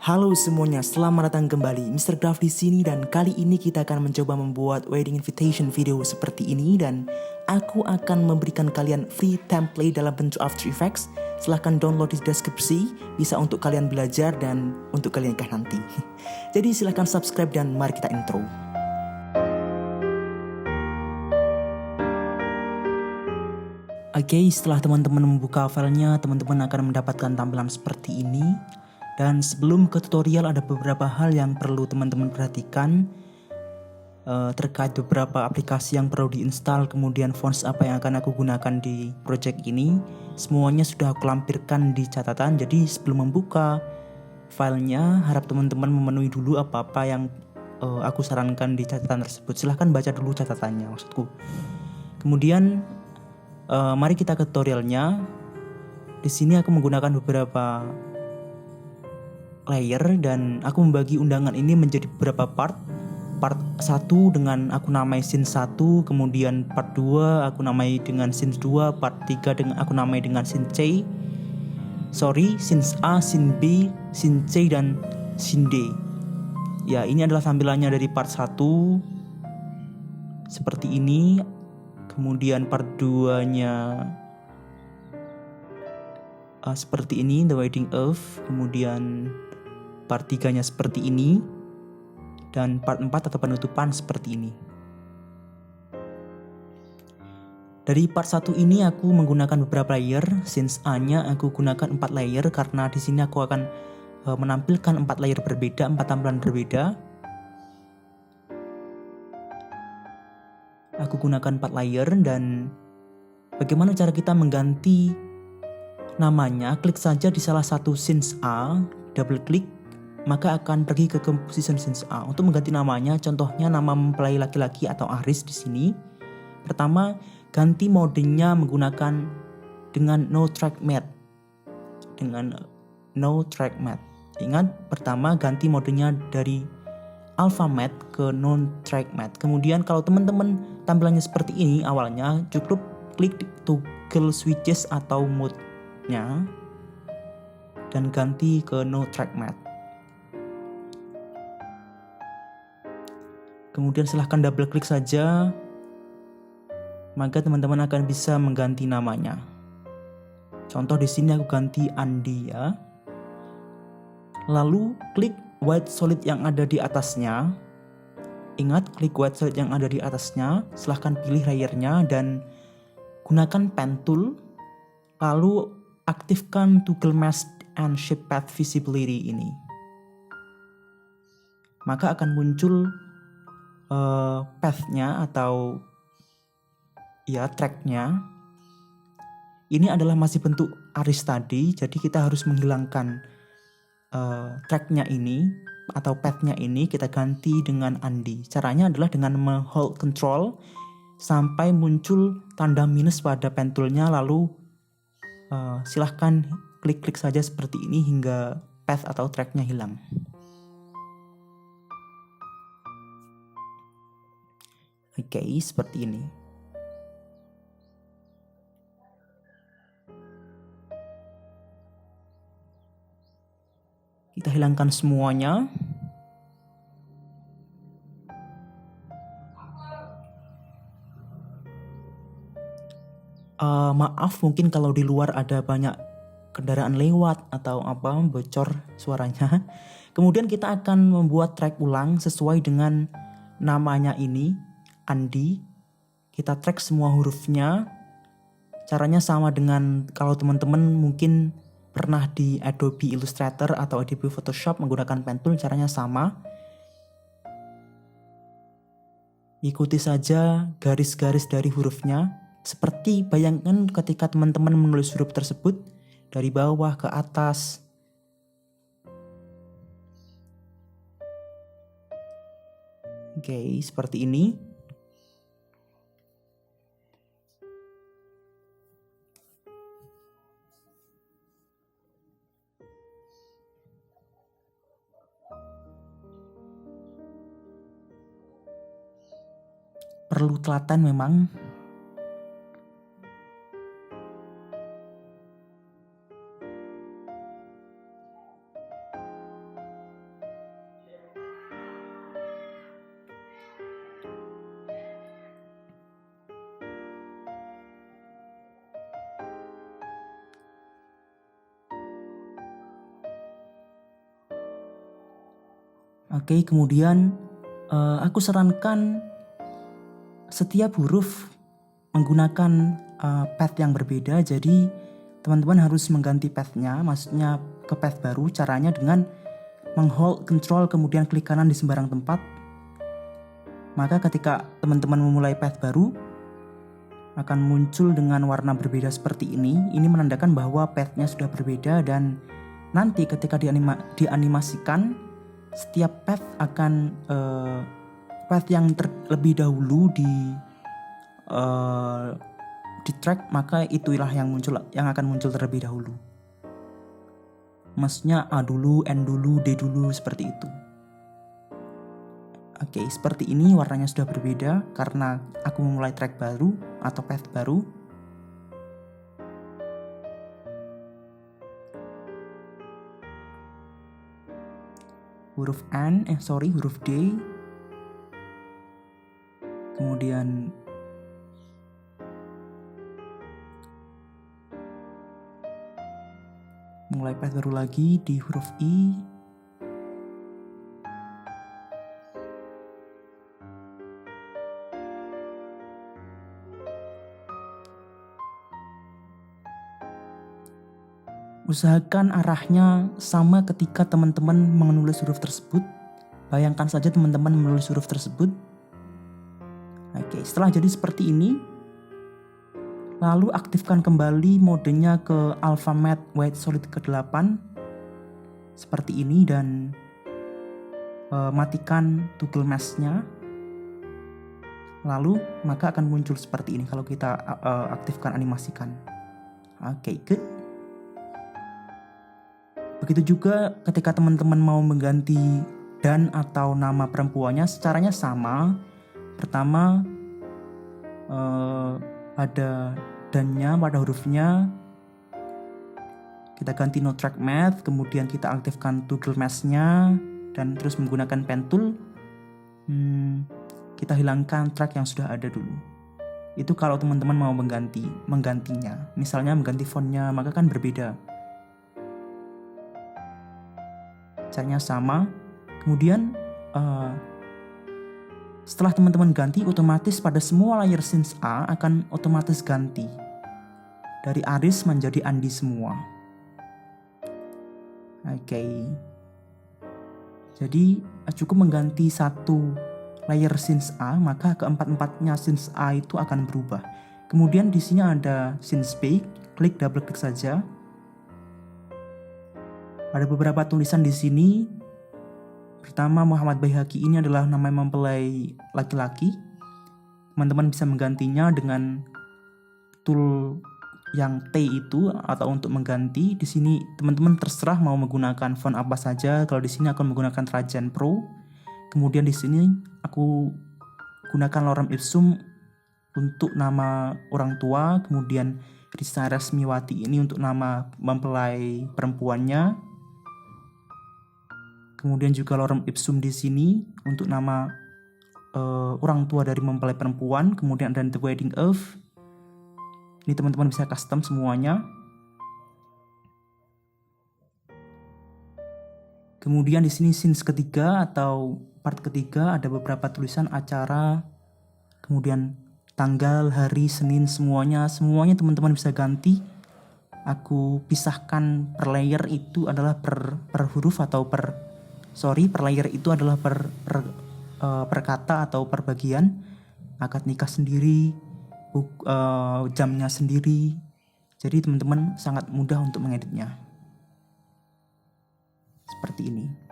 Halo semuanya, selamat datang kembali. Mr. Graf di sini dan kali ini kita akan mencoba membuat wedding invitation video seperti ini dan aku akan memberikan kalian free template dalam bentuk After Effects. Silahkan download di deskripsi, bisa untuk kalian belajar dan untuk kalian nikah nanti. Jadi silahkan subscribe dan mari kita intro. Oke, setelah teman-teman membuka filenya, teman-teman akan mendapatkan tampilan seperti ini. Dan sebelum ke tutorial ada beberapa hal yang perlu teman-teman perhatikan terkait beberapa aplikasi yang perlu diinstal, kemudian fonts apa yang akan aku gunakan di project ini. Semuanya sudah aku lampirkan di catatan, jadi sebelum membuka filenya harap teman-teman memenuhi dulu apa-apa yang aku sarankan di catatan tersebut. Silahkan baca dulu catatannya maksudku. Kemudian mari kita ke tutorialnya. Di sini aku menggunakan beberapa layer dan aku membagi undangan ini menjadi beberapa part. Part 1 dengan aku namai scene 1, kemudian part 2 aku namai dengan scene 2, part 3 dengan aku namai dengan scene C. Scene A, scene B, scene C dan scene D. Ya, ini adalah tampilannya dari part 1 seperti ini. Kemudian part 2-nya seperti ini, The Wedding of. Kemudian part 3-nya seperti ini. Dan part 4 atau penutupan seperti ini. Dari part 1 ini aku menggunakan beberapa layer. Since A-nya aku gunakan 4 layer karena di sini aku akan menampilkan 4 layer berbeda, 4 tampilan berbeda. Aku gunakan 4 layer dan bagaimana cara kita mengganti namanya? Klik saja di salah satu scenes A, double klik, maka akan pergi ke composition scenes A. Untuk mengganti namanya, contohnya nama mempelai laki-laki atau Aris di sini. Pertama, ganti modenya menggunakan dengan no track matte. Ingat, pertama ganti modenya dari alpha matte ke non track matte. Kemudian kalau teman-teman tampilannya seperti ini awalnya, cukup klik toggle switches atau mode-nya dan ganti ke no track matte. Kemudian silahkan double klik saja, maka teman-teman akan bisa mengganti namanya. Contoh di sini aku ganti Andi ya. Lalu klik white solid yang ada di atasnya. Ingat, klik white solid yang ada di atasnya. Silahkan pilih layernya dan gunakan pen tool. Lalu aktifkan toggle mask and shape path visibility ini. Maka akan muncul path-nya atau ya track-nya. Ini adalah masih bentuk Aris tadi, jadi kita harus menghilangkan track-nya ini atau path-nya ini, kita ganti dengan Andi. Caranya adalah dengan hold control sampai muncul tanda minus pada pen tool-nya, lalu silahkan klik-klik saja seperti ini hingga path atau track-nya hilang. Oke, seperti ini. Kita hilangkan semuanya. Maaf mungkin kalau di luar ada banyak kendaraan lewat atau apa bocor suaranya. Kemudian kita akan membuat track ulang sesuai dengan namanya ini, Andi. Kita track semua hurufnya. Caranya sama dengan kalau teman-teman mungkin pernah di Adobe Illustrator atau Adobe Photoshop menggunakan pen tool, caranya sama. Ikuti saja garis-garis dari hurufnya. Seperti bayangkan ketika teman-teman menulis huruf tersebut dari bawah ke atas. Oke, seperti ini. Perlu telaten memang. Oke, kemudian aku sarankan setiap huruf menggunakan path yang berbeda. Jadi teman-teman harus mengganti pathnya, maksudnya ke path baru. Caranya dengan menghold control kemudian klik kanan di sembarang tempat. Maka ketika teman-teman memulai path baru akan muncul dengan warna berbeda seperti ini. Ini menandakan bahwa pathnya sudah berbeda, dan nanti ketika dianimasikan setiap path akan path yang terlebih dahulu di track, maka itulah yang akan muncul terlebih dahulu. Maksudnya A dulu, N dulu, D dulu, seperti itu. Oke, seperti ini warnanya sudah berbeda karena aku memulai track baru atau path baru. Huruf D. Kemudian mulai path baru lagi di huruf I. Usahakan arahnya sama ketika teman-teman menulis huruf tersebut. Bayangkan saja teman-teman menulis huruf tersebut. Oke, setelah jadi seperti ini, lalu aktifkan kembali modenya ke Alpha Matte White Solid ke-8 seperti ini, dan matikan toggle mask-nya. Lalu maka akan muncul seperti ini kalau kita aktifkan animasikan. Oke, good. Begitu juga ketika teman-teman mau mengganti dan atau nama perempuannya, caranya sama. Pertama pada dannya, pada hurufnya kita ganti no track math, kemudian kita aktifkan toggle mask-nya, dan terus menggunakan pen tool kita hilangkan track yang sudah ada dulu. Itu kalau teman-teman mau menggantinya. Misalnya mengganti fontnya, maka kan berbeda. Caranya sama. Kemudian setelah teman-teman ganti, otomatis pada semua layer scenes A akan otomatis ganti dari Aris menjadi Andi semua. Oke. Jadi cukup mengganti satu layer scenes A, maka keempat-empatnya scenes A itu akan berubah. Kemudian di sini ada scenes B, double klik saja. Ada beberapa tulisan di sini. Pertama, Muhammad Baihaqi ini adalah nama mempelai laki-laki. Teman-teman bisa menggantinya dengan tool yang T itu, atau untuk mengganti. Di sini teman-teman terserah mau menggunakan font apa saja. Kalau di sini aku menggunakan Trajan Pro. Kemudian di sini aku gunakan lorem ipsum untuk nama orang tua. Kemudian Risa Resmiwati ini untuk nama mempelai perempuannya. Kemudian juga lorem ipsum di sini untuk nama orang tua dari mempelai perempuan. Kemudian ada The Wedding of. Ini teman-teman bisa custom semuanya. Kemudian di sini scenes ketiga atau part ketiga ada beberapa tulisan acara. Kemudian tanggal, hari, Senin, semuanya teman-teman bisa ganti. Aku pisahkan per layer itu adalah per huruf atau per layer itu adalah per kata atau per bagian. Akad nikah sendiri, jamnya sendiri. Jadi teman-teman sangat mudah untuk mengeditnya. Seperti ini.